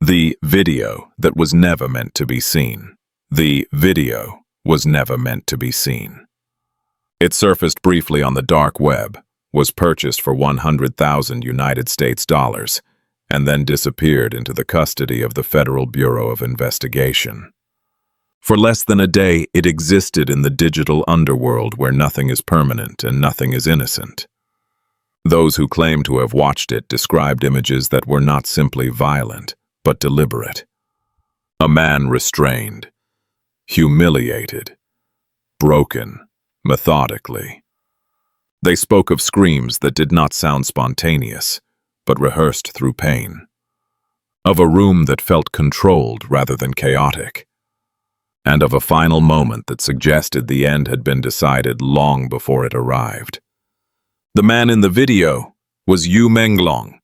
The video that was never meant to be seen. The video was never meant to be seen. It surfaced briefly on the dark web, was purchased for 100,000 United States dollars, and then disappeared into the custody of the Federal Bureau of Investigation. For less than a day, it existed in the digital underworld where nothing is permanent and nothing is innocent. Those who claim to have watched it described images that were not simply violent, but deliberate. A man restrained, humiliated, broken, methodically. They spoke of screams that did not sound spontaneous, but rehearsed through pain. Of a room that felt controlled rather than chaotic. And of a final moment that suggested the end had been decided long before it arrived. The man in the video was Yu Menglong.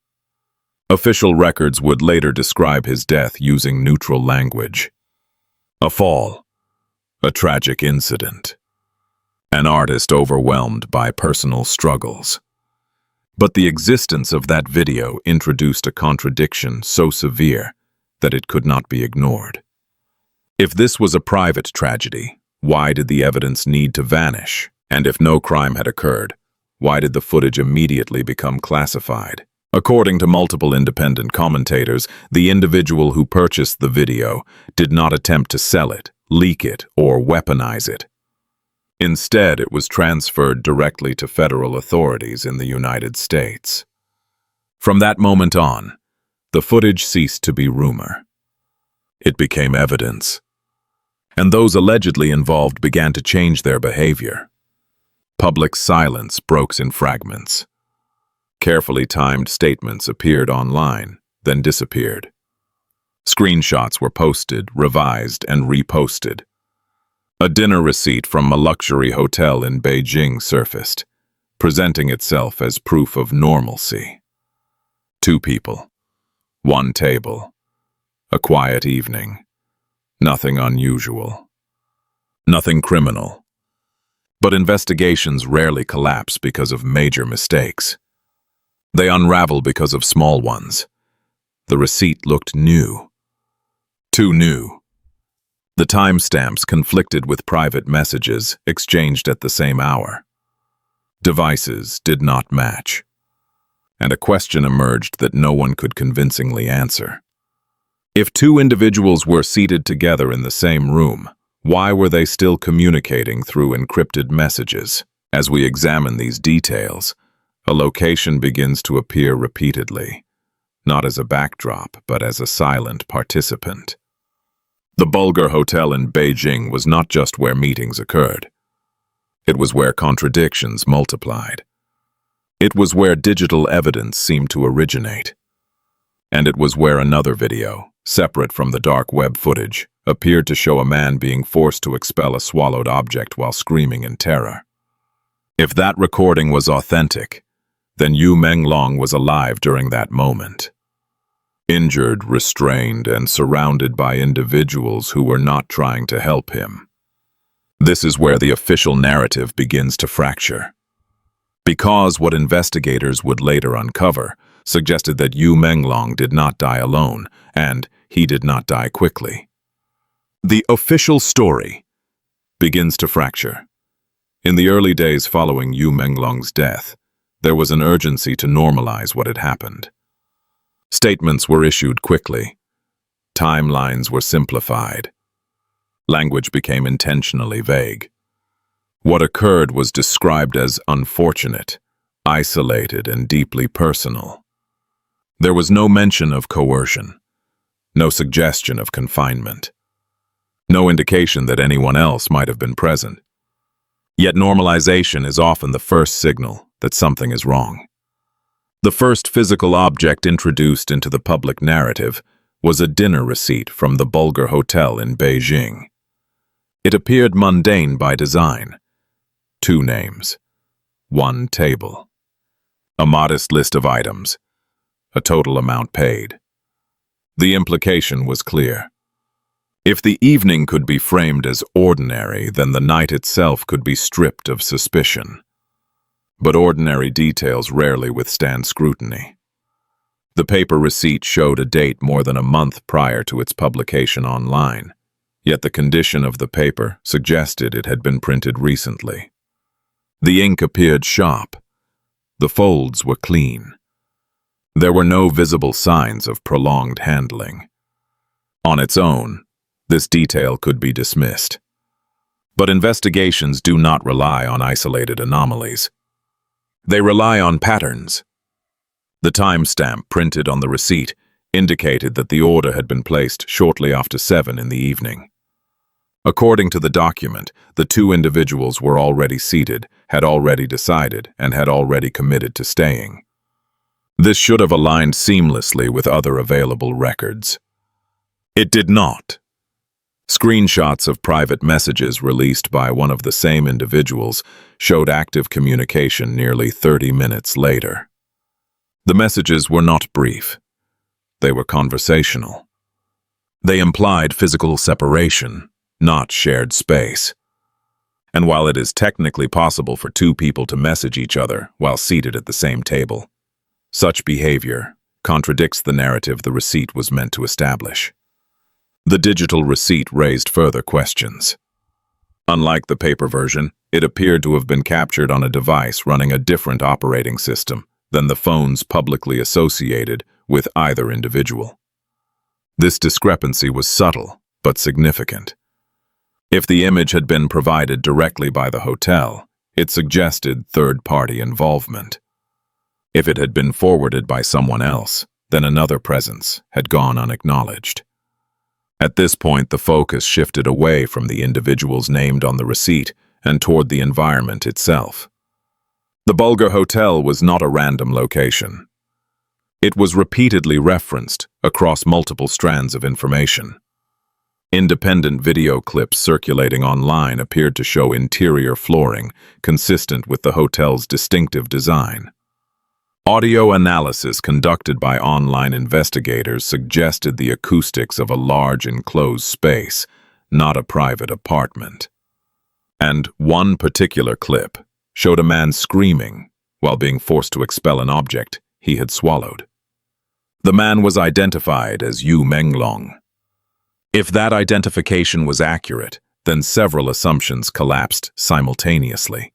Official records would later describe his death using neutral language. A fall, a tragic incident, an artist overwhelmed by personal struggles. But the existence of that video introduced a contradiction so severe that it could not be ignored. If this was a private tragedy, why did the evidence need to vanish? And if no crime had occurred, why did the footage immediately become classified? According to multiple independent commentators, the individual who purchased the video did not attempt to sell it, leak it, or weaponize it. Instead, it was transferred directly to federal authorities in the United States. From that moment on, the footage ceased to be rumor. It became evidence. And those allegedly involved began to change their behavior. Public silence broke in fragments. Carefully timed statements appeared online, then disappeared. Screenshots were posted, revised, and reposted. A dinner receipt from a luxury hotel in Beijing surfaced, presenting itself as proof of normalcy. 2 people, 1 table, a quiet evening. Nothing unusual. Nothing criminal. But investigations rarely collapse because of major mistakes. They unravel because of small ones. The receipt looked new. Too new. The timestamps conflicted with private messages exchanged at the same hour. Devices did not match. And a question emerged that no one could convincingly answer. If 2 individuals were seated together in the same room, why were they still communicating through encrypted messages? As we examine these details, a location begins to appear repeatedly, not as a backdrop, but as a silent participant. The Bulgar hotel in Beijing was not just where meetings occurred. It was where contradictions multiplied. It was where digital evidence seemed to originate. And it was where another video, separate from the dark web footage, appeared to show a man being forced to expel a swallowed object while screaming in terror. If that recording was authentic, then Yu Menglong was alive during that moment. Injured, restrained, and surrounded by individuals who were not trying to help him. This is where the official narrative begins to fracture. Because what investigators would later uncover suggested that Yu Menglong did not die alone, and he did not die quickly. The official story begins to fracture. In the early days following Yu Menglong's death, there was an urgency to normalize what had happened. Statements were issued quickly. Timelines were simplified. Language became intentionally vague. What occurred was described as unfortunate, isolated, and deeply personal. There was no mention of coercion, no suggestion of confinement, no indication that anyone else might have been present. Yet normalization is often the first signal that something is wrong. The first physical object introduced into the public narrative was a dinner receipt from the Bulgar hotel in Beijing. It appeared mundane by design. 2 names, 1 table, a modest list of items, a total amount paid. The implication was clear. If the evening could be framed as ordinary, then the night itself could be stripped of suspicion. But ordinary details rarely withstand scrutiny. The paper receipt showed a date more than a month prior to its publication online, yet the condition of the paper suggested it had been printed recently. The ink appeared sharp. The folds were clean. There were no visible signs of prolonged handling. On its own, this detail could be dismissed. But investigations do not rely on isolated anomalies. They rely on patterns. The timestamp printed on the receipt indicated that the order had been placed shortly after 7 in the evening. According to the document, the two individuals were already seated, had already decided, and had already committed to staying. This should have aligned seamlessly with other available records. It did not. Screenshots of private messages released by one of the same individuals showed active communication nearly 30 minutes later. The messages were not brief. They were conversational. They implied physical separation, not shared space. And while it is technically possible for two people to message each other while seated at the same table, such behavior contradicts the narrative the receipt was meant to establish. The digital receipt raised further questions. Unlike the paper version, it appeared to have been captured on a device running a different operating system than the phones publicly associated with either individual. This discrepancy was subtle but significant. If the image had been provided directly by the hotel, it suggested third-party involvement. If it had been forwarded by someone else, then another presence had gone unacknowledged. At this point, the focus shifted away from the individuals named on the receipt and toward the environment itself. The Bulgar hotel was not a random location. It was repeatedly referenced across multiple strands of information. Independent video clips circulating online appeared to show interior flooring consistent with the hotel's distinctive design. Audio analysis conducted by online investigators suggested the acoustics of a large enclosed space, not a private apartment. And one particular clip showed a man screaming while being forced to expel an object he had swallowed. The man was identified as Yu Menglong. If that identification was accurate, then several assumptions collapsed simultaneously.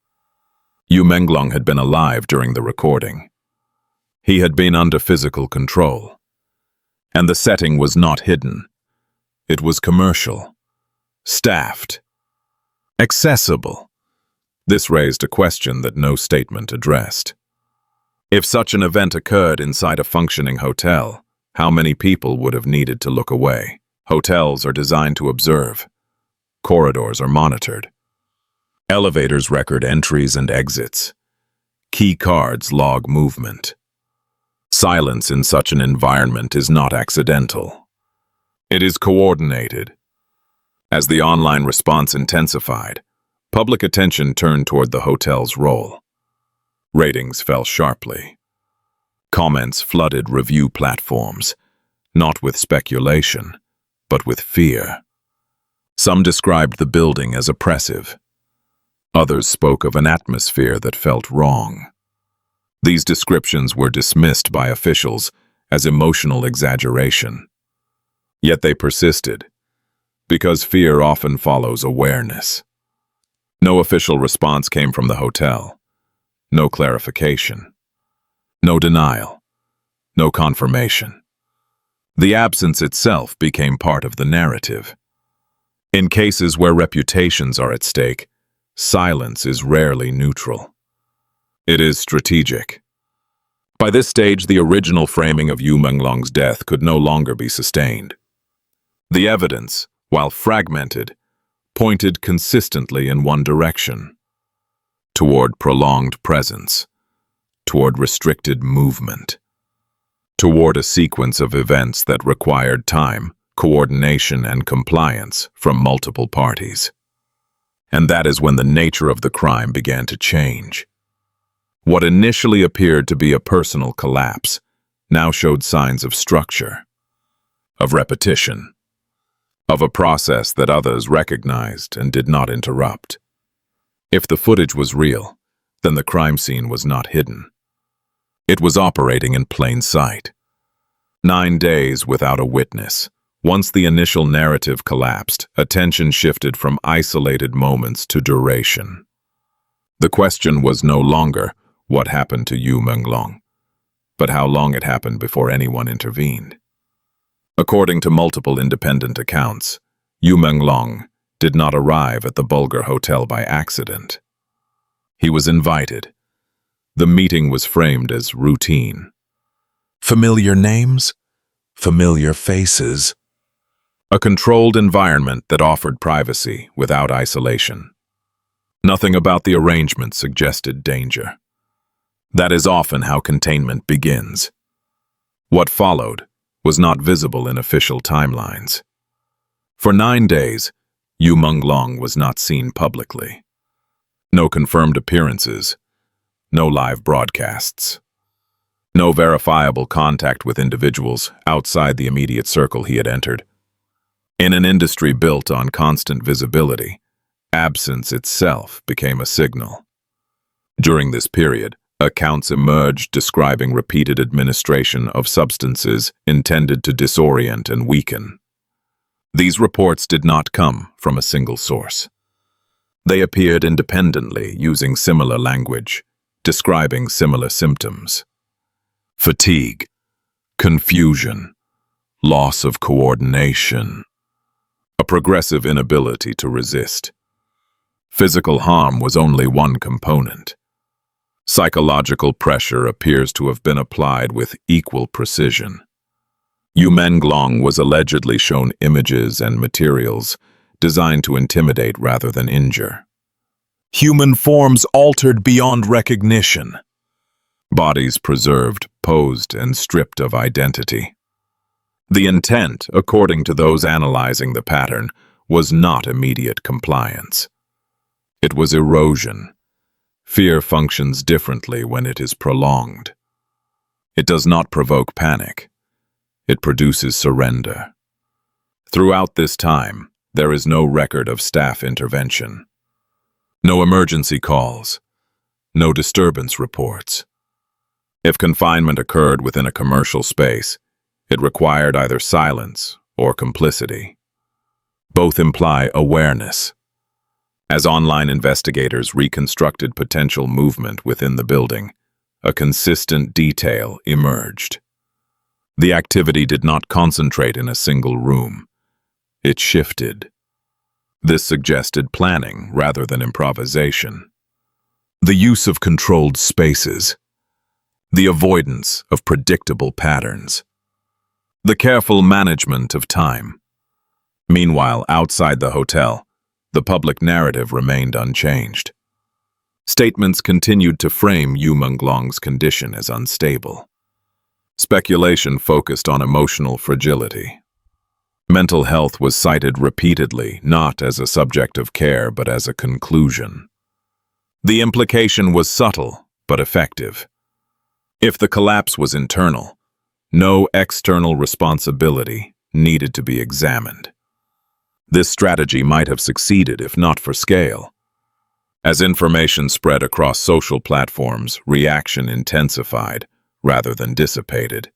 Yu Menglong had been alive during the recording. He had been under physical control. And the setting was not hidden. It was commercial, staffed, accessible. This raised a question that no statement addressed. If such an event occurred inside a functioning hotel, how many people would have needed to look away? Hotels are designed to observe. Corridors are monitored. Elevators record entries and exits. Key cards log movement. Silence in such an environment is not accidental. It is coordinated. As the online response intensified, public attention turned toward the hotel's role. Ratings fell sharply. Comments flooded review platforms, not with speculation, but with fear. Some described the building as oppressive. Others spoke of an atmosphere that felt wrong. These descriptions were dismissed by officials as emotional exaggeration. Yet they persisted, because fear often follows awareness. No official response came from the hotel. No clarification. No denial. No confirmation. The absence itself became part of the narrative. In cases where reputations are at stake, silence is rarely neutral. It is strategic. By this stage, the original framing of Yu Menglong's death could no longer be sustained. The evidence, while fragmented, pointed consistently in one direction, toward prolonged presence, toward restricted movement, toward a sequence of events that required time, coordination, and compliance from multiple parties. And that is when the nature of the crime began to change. What initially appeared to be a personal collapse now showed signs of structure, of repetition, of a process that others recognized and did not interrupt. If the footage was real, then the crime scene was not hidden. It was operating in plain sight. 9 days without a witness. Once the initial narrative collapsed, attention shifted from isolated moments to duration. The question was no longer what happened to Yu Menglong, but how long it happened before anyone intervened. According to multiple independent accounts, Yu Menglong did not arrive at the Bulgar hotel by accident. He was invited. The meeting was framed as routine. Familiar names, familiar faces. A controlled environment that offered privacy without isolation. Nothing about the arrangement suggested danger. That is often how containment begins. What followed was not visible in official timelines. For 9 days, Yu Menglong was not seen publicly. No confirmed appearances, no live broadcasts. No verifiable contact with individuals outside the immediate circle he had entered. In an industry built on constant visibility, absence itself became a signal. During this period, accounts emerged describing repeated administration of substances intended to disorient and weaken. These reports did not come from a single source. They appeared independently using similar language, describing similar symptoms. Fatigue, confusion, loss of coordination, a progressive inability to resist. Physical harm was only one component. Psychological pressure appears to have been applied with equal precision. Yu Menglong was allegedly shown images and materials designed to intimidate rather than injure. Human forms altered beyond recognition. Bodies preserved, posed, and stripped of identity. The intent, according to those analyzing the pattern, was not immediate compliance. It was erosion. Fear functions differently when it is prolonged. It does not provoke panic. It produces surrender. Throughout this time, there is no record of staff intervention. No emergency calls. No disturbance reports. If confinement occurred within a commercial space, it required either silence or complicity. Both imply awareness. As online investigators reconstructed potential movement within the building, a consistent detail emerged. The activity did not concentrate in a single room. It shifted. This suggested planning rather than improvisation. The use of controlled spaces. The avoidance of predictable patterns. The careful management of time. Meanwhile, outside the hotel, the public narrative remained unchanged. Statements continued to frame Yu Menglong's condition as unstable. Speculation focused on emotional fragility. Mental health was cited repeatedly, not as a subject of care but as a conclusion. The implication was subtle but effective. If the collapse was internal, no external responsibility needed to be examined. This strategy might have succeeded if not for scale. As information spread across social platforms, reaction intensified rather than dissipated.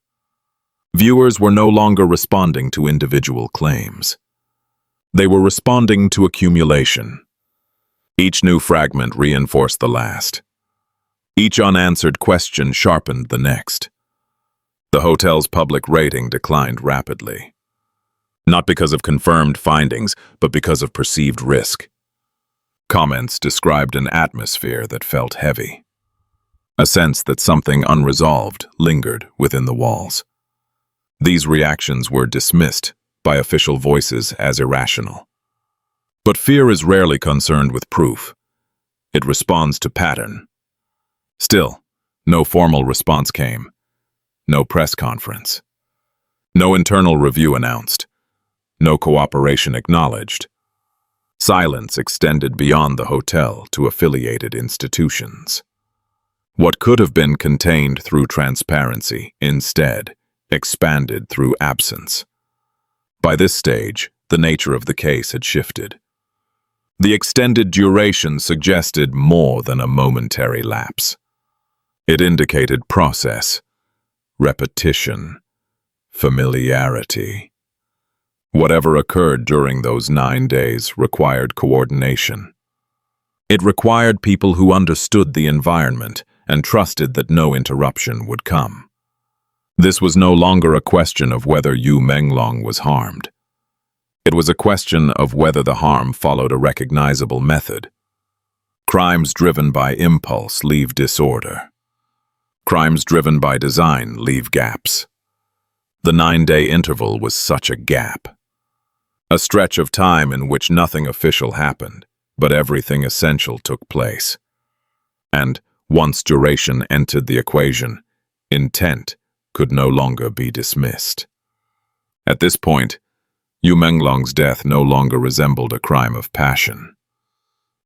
Viewers were no longer responding to individual claims. They were responding to accumulation. Each new fragment reinforced the last. Each unanswered question sharpened the next. The hotel's public rating declined rapidly. Not because of confirmed findings, but because of perceived risk. Comments described an atmosphere that felt heavy. A sense that something unresolved lingered within the walls. These reactions were dismissed by official voices as irrational. But fear is rarely concerned with proof. It responds to pattern. Still, no formal response came. No press conference. No internal review announced. No cooperation acknowledged. Silence extended beyond the hotel to affiliated institutions. What could have been contained through transparency, instead, expanded through absence. By this stage, the nature of the case had shifted. The extended duration suggested more than a momentary lapse. It indicated process, repetition, familiarity. Whatever occurred during those 9 days required coordination. It required people who understood the environment and trusted that no interruption would come. This was no longer a question of whether Yu Menglong was harmed. It was a question of whether the harm followed a recognizable method. Crimes driven by impulse leave disorder. Crimes driven by design leave gaps. The 9-day interval was such a gap. A stretch of time in which nothing official happened, but everything essential took place. And once duration entered the equation, intent could no longer be dismissed. At this point, Yu Menglong's death no longer resembled a crime of passion.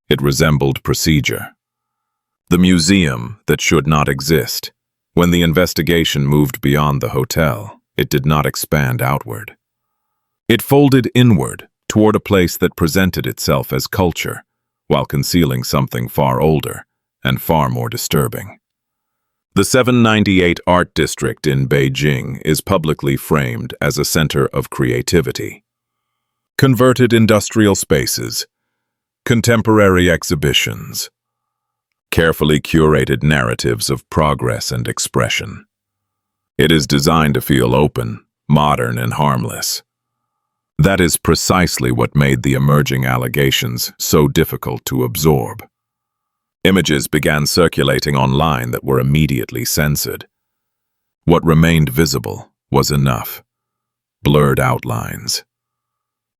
It resembled procedure. The museum that should not exist. When the investigation moved beyond the hotel, it did not expand outward. It folded inward toward a place that presented itself as culture, while concealing something far older and far more disturbing. The 798 Art District in Beijing is publicly framed as a center of creativity. Converted industrial spaces, contemporary exhibitions, carefully curated narratives of progress and expression. It is designed to feel open, modern, and harmless. That is precisely what made the emerging allegations so difficult to absorb. Images began circulating online that were immediately censored. What remained visible was enough. Blurred outlines.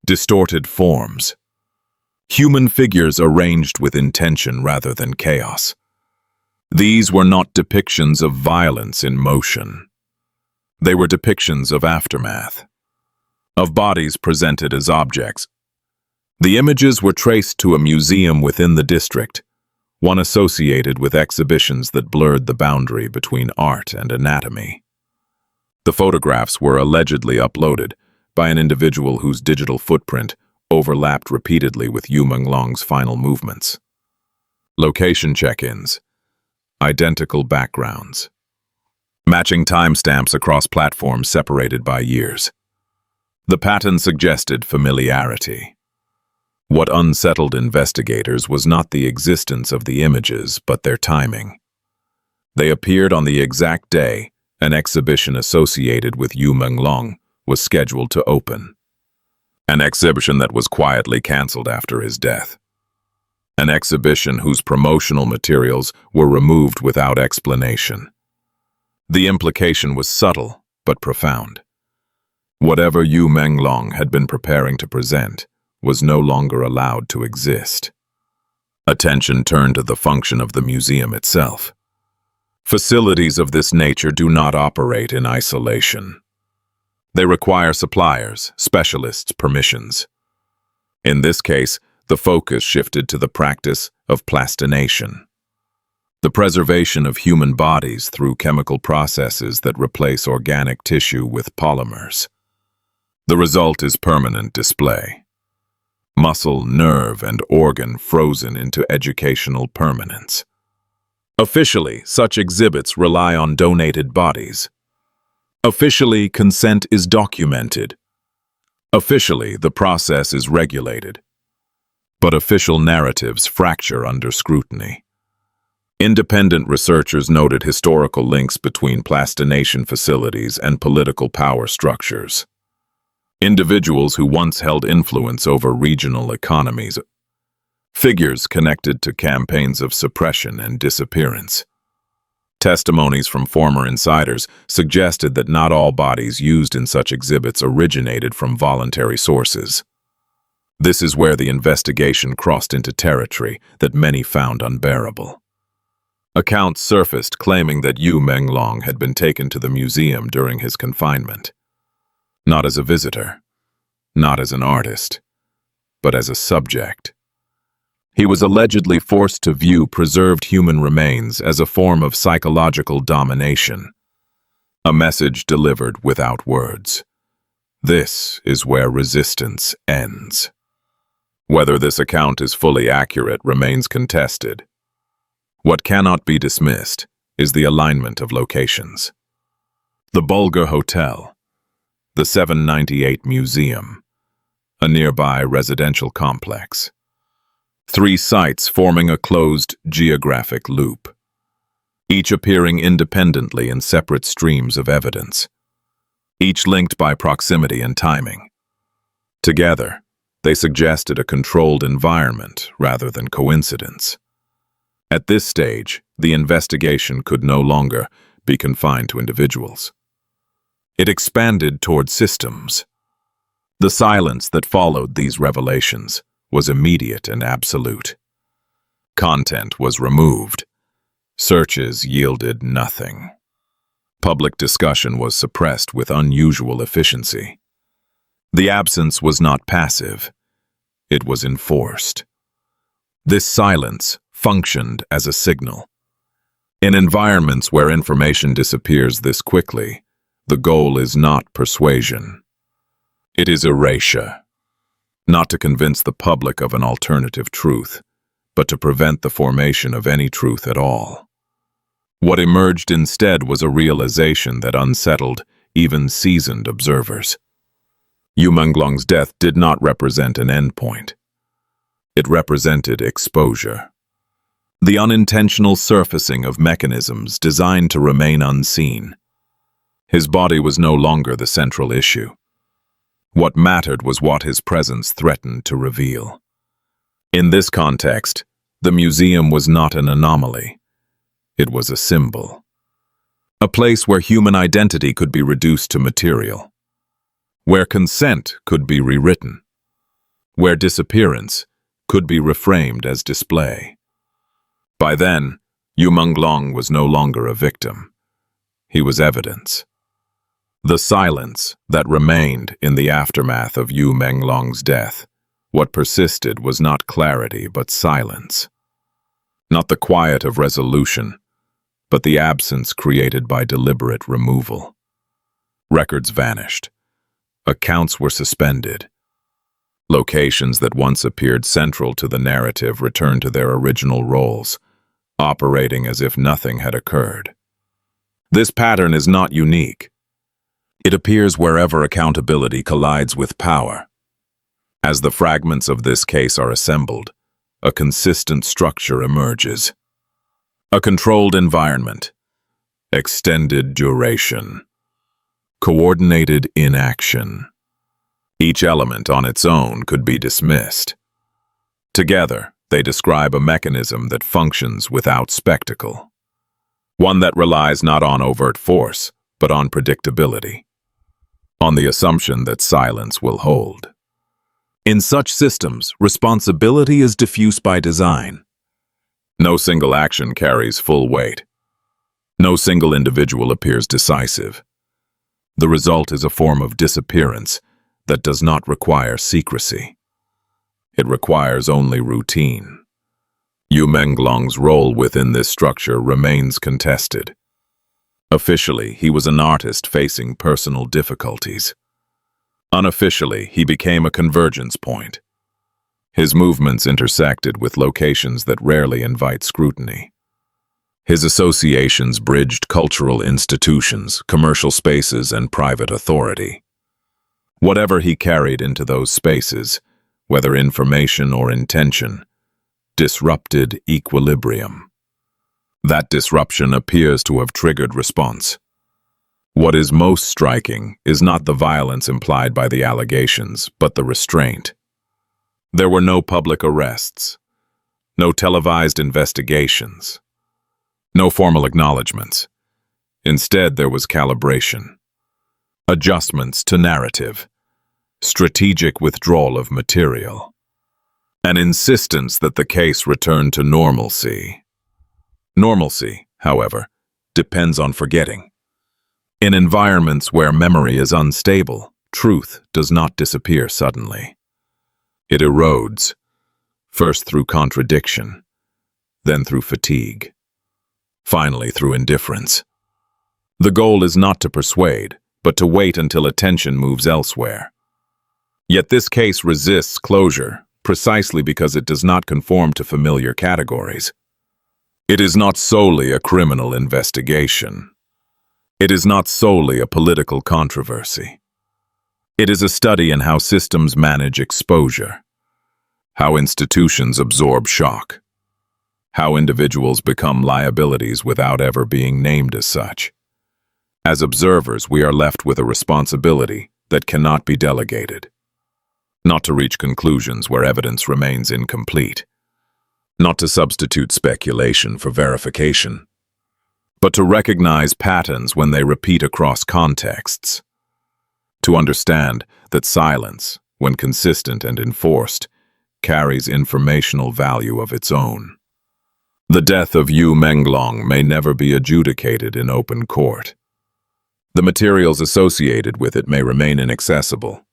Distorted forms. Human figures arranged with intention rather than chaos. These were not depictions of violence in motion. They were depictions of aftermath. Of bodies presented as objects. The images were traced to a museum within the district, one associated with exhibitions that blurred the boundary between art and anatomy. The photographs were allegedly uploaded by an individual whose digital footprint overlapped repeatedly with Yu Menglong's final movements. Location check-ins, identical backgrounds, matching timestamps across platforms separated by years. The pattern suggested familiarity. What unsettled investigators was not the existence of the images, but their timing. They appeared on the exact day an exhibition associated with Yu Menglong was scheduled to open. An exhibition that was quietly cancelled after his death. An exhibition whose promotional materials were removed without explanation. The implication was subtle but profound. Whatever Yu Menglong had been preparing to present was no longer allowed to exist. Attention turned to the function of the museum itself. Facilities of this nature do not operate in isolation. They require suppliers, specialists, permissions. In this case, the focus shifted to the practice of plastination, the preservation of human bodies through chemical processes that replace organic tissue with polymers. The result is permanent display. Muscle, nerve, and organ frozen into educational permanence. Officially, such exhibits rely on donated bodies. Officially, consent is documented. Officially, the process is regulated. But official narratives fracture under scrutiny. Independent researchers noted historical links between plastination facilities and political power structures. Individuals who once held influence over regional economies. Figures connected to campaigns of suppression and disappearance. Testimonies from former insiders suggested that not all bodies used in such exhibits originated from voluntary sources. This is where the investigation crossed into territory that many found unbearable. Accounts surfaced claiming that Yu Menglong had been taken to the museum during his confinement. Not as a visitor, not as an artist, but as a subject. He was allegedly forced to view preserved human remains as a form of psychological domination, a message delivered without words. This is where resistance ends. Whether this account is fully accurate remains contested. What cannot be dismissed is the alignment of locations. The Bulgar Hotel, the 798 Museum, a nearby residential complex. 3 sites forming a closed geographic loop, each appearing independently in separate streams of evidence, each linked by proximity and timing. Together, they suggested a controlled environment rather than coincidence. At this stage, the investigation could no longer be confined to individuals. It expanded toward systems. The silence that followed these revelations was immediate and absolute. Content was removed. Searches yielded nothing. Public discussion was suppressed with unusual efficiency. The absence was not passive. It was enforced. This silence functioned as a signal. In environments where information disappears this quickly, the goal is not persuasion. It is erasure. Not to convince the public of an alternative truth, but to prevent the formation of any truth at all. What emerged instead was a realization that unsettled even seasoned observers. Yu Menglong's death did not represent an endpoint. It represented exposure. The unintentional surfacing of mechanisms designed to remain unseen. His body was no longer the central issue. What mattered was what his presence threatened to reveal. In this context, the museum was not an anomaly. It was a symbol. A place where human identity could be reduced to material. Where consent could be rewritten. Where disappearance could be reframed as display. By then, Yu Menglong was no longer a victim. He was evidence. The silence that remained in the aftermath of Yu Menglong's death, what persisted was not clarity but silence. Not the quiet of resolution, but the absence created by deliberate removal. Records vanished. Accounts were suspended. Locations that once appeared central to the narrative returned to their original roles, operating as if nothing had occurred. This pattern is not unique. It appears wherever accountability collides with power. As the fragments of this case are assembled, a consistent structure emerges. A controlled environment, extended duration, coordinated inaction. Each element on its own could be dismissed. Together, they describe a mechanism that functions without spectacle. One that relies not on overt force, but on predictability. On the assumption that silence will hold. In such systems, responsibility is diffuse by design. No single action carries full weight. No single individual appears decisive. The result is a form of disappearance that does not require secrecy. It requires only routine. Yu Menglong's role within this structure remains contested. Officially, he was an artist facing personal difficulties. Unofficially, he became a convergence point. His movements intersected with locations that rarely invite scrutiny. His associations bridged cultural institutions, commercial spaces, and private authority. Whatever he carried into those spaces, whether information or intention, disrupted equilibrium. That disruption appears to have triggered response. What is most striking is not the violence implied by the allegations, but the restraint. There were no public arrests, no televised investigations, no formal acknowledgments. Instead, there was calibration, adjustments to narrative, strategic withdrawal of material, an insistence that the case return to normalcy. Normalcy, however, depends on forgetting. In environments where memory is unstable, truth does not disappear suddenly. It erodes, first through contradiction, then through fatigue, finally through indifference. The goal is not to persuade, but to wait until attention moves elsewhere. Yet this case resists closure, precisely because it does not conform to familiar categories. It is not solely a criminal investigation. It is not solely a political controversy. It is a study in how systems manage exposure, how institutions absorb shock, how individuals become liabilities without ever being named as such. As observers, we are left with a responsibility that cannot be delegated. Not to reach conclusions where evidence remains incomplete. Not to substitute speculation for verification. But to recognize patterns when they repeat across contexts. To understand that silence, when consistent and enforced, carries informational value of its own. The death of Yu Menglong may never be adjudicated in open court. The materials associated with it may remain inaccessible.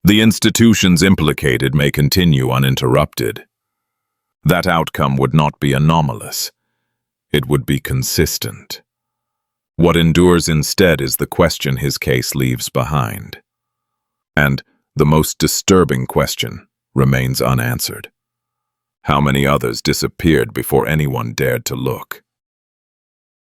The institutions implicated may continue uninterrupted. That outcome would not be anomalous. It would be consistent. What endures instead is the question his case leaves behind. And the most disturbing question remains unanswered. How many others disappeared before anyone dared to look?